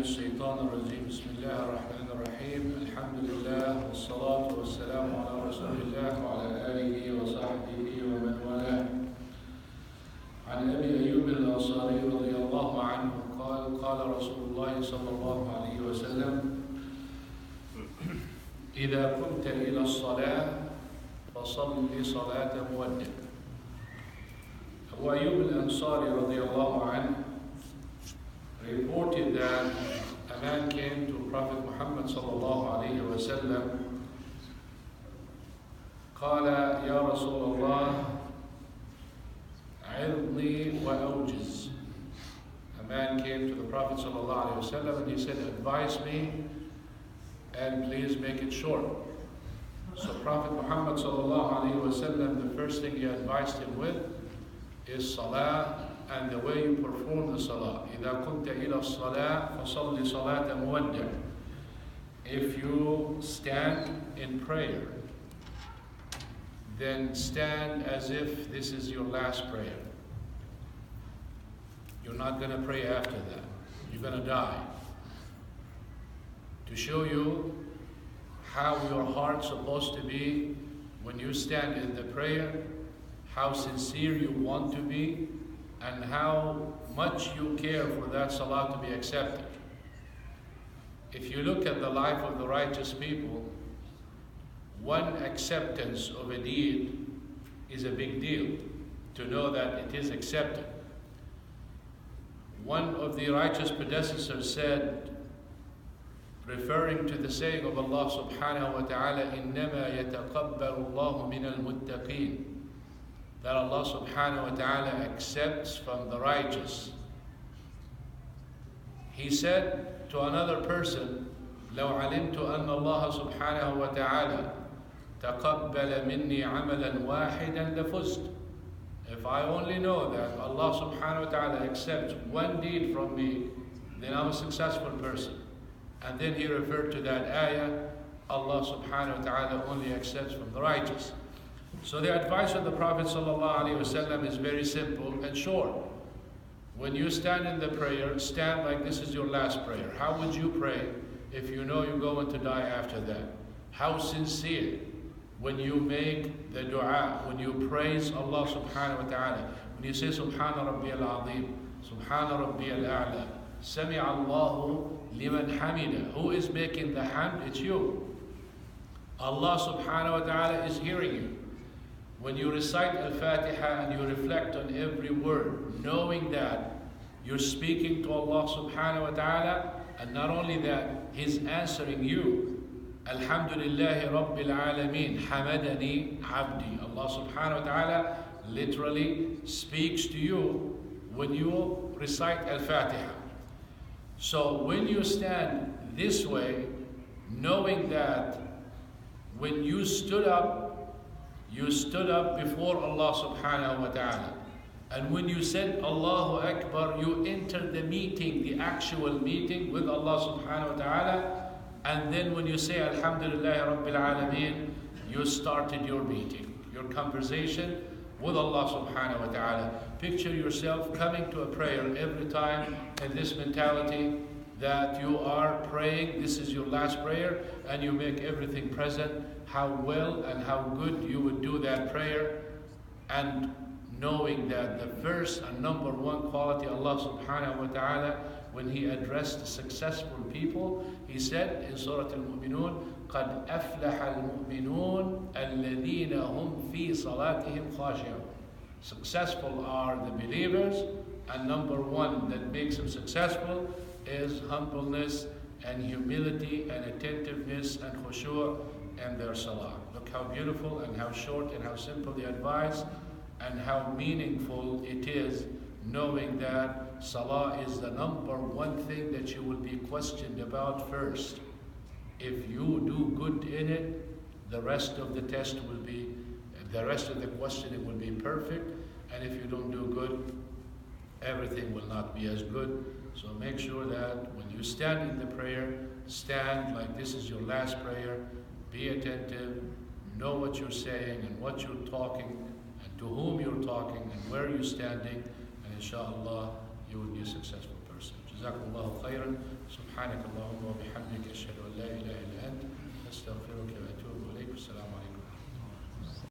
الشيطان الرجيم بسم الله الرحمن الرحيم الحمد لله والصلاة والسلام على رسول الله وعلى آله وصحبه ومن والاه. عن أبي أيوب الأنصاري رضي الله عنه قال رسول الله صلى الله عليه وسلم: إذا قمت إلى الصلاة فصل صلاة مودع. Abu Ayyub al-Ansari radiallahu anhu reported that a man came to Prophet Muhammad sallallahu alayhi wa sallam. قال يا رسول الله عظني وأوجز. A man came to the Prophet sallallahu alayhi wa sallam and he said, advise me and please make it short. So Prophet Muhammad sallallahu alayhi wa sallam, the first thing he advised him with is salah and the way you perform the salah. إذا كنت إلى الصلاة فصل صلاة مودع. If you stand in prayer, then stand as if this is your last prayer. You're not going to pray after that. You're going to die. To show you how your heart's supposed to be when you stand in the prayer, how sincere you want to be, and how much you care for that salah to be accepted. If you look at the life of the righteous people, one acceptance of a deed is a big deal, to know that it is accepted. One of the righteous predecessors said, referring to the saying of Allah subhanahu wa ta'ala, إِنَّمَا يَتَقَبَّلُ اللَّهُ مِنَ الْمُتَّقِينَ, that Allah subhanahu wa ta'ala accepts from the righteous. He said to another person, لو علمت أن الله سبحانه وتعالى تقبل مني عملا واحدا لفزت. If I only know that Allah subhanahu wa ta'ala accepts one deed from me, then I'm a successful person. And then he referred to that ayah, Allah subhanahu wa ta'ala only accepts from the righteous. So the advice of the Prophet ﷺ is very simple and short. When you stand in the prayer, stand like this is your last prayer. How would you pray if you know you're going to die after that? How sincere when you make the dua, when you praise Allah subhanahu wa ta'ala, when you say Subhana Rabbi al-Azim, Subhana Rabbi al-A'la, Sami Allahu liman hamida. Who is making the hamd? It's you. Allah subhanahu wa ta'ala is hearing you. When you recite Al-Fatiha and you reflect on every word, knowing that you're speaking to Allah subhanahu wa ta'ala, and not only that, He's answering you. Alhamdulillahi Rabbil Alameen, Hamadani Abdi. Allah subhanahu wa ta'ala literally speaks to you when you recite Al-Fatiha. So when you stand this way, knowing that when you stood up before Allah subhanahu wa ta'ala. And when you said Allahu Akbar, you entered the meeting, the actual meeting with Allah subhanahu wa ta'ala. And then when you say Alhamdulillah Rabbil Alameen, you started your meeting, your conversation with Allah subhanahu wa ta'ala. Picture yourself coming to a prayer every time in this mentality that you are praying, this is your last prayer, and you make everything present, how well and how good you would do that prayer, and knowing that the first and number one quality Allah subhanahu wa ta'ala, when He addressed the successful people, He said in Surah Al-Mu'minun, قَدْ أَفْلَحَ الْمُؤْمِنُونَ الَّذِينَ هُمْ فِي صَلَاتِهِمْ خَاشِعُونَ. Successful are the believers, and number one that makes them successful is humbleness and humility and attentiveness and khushu' and their salah. Look how beautiful and how short and how simple the advice, and how meaningful it is, knowing that salah is the number one thing that you will be questioned about first. If you do good in it, the rest of the questioning will be perfect, and if you don't do good, everything will not be as good. So make sure that when you stand in the prayer, stand like this is your last prayer. Be attentive, know what you're saying and what you're talking, and to whom you're talking, and where you're standing, and inshallah, you will be a successful person. Jazakumullahu khairan. سبحانك اللهم وبحمدك أشهد أن لا إله إلا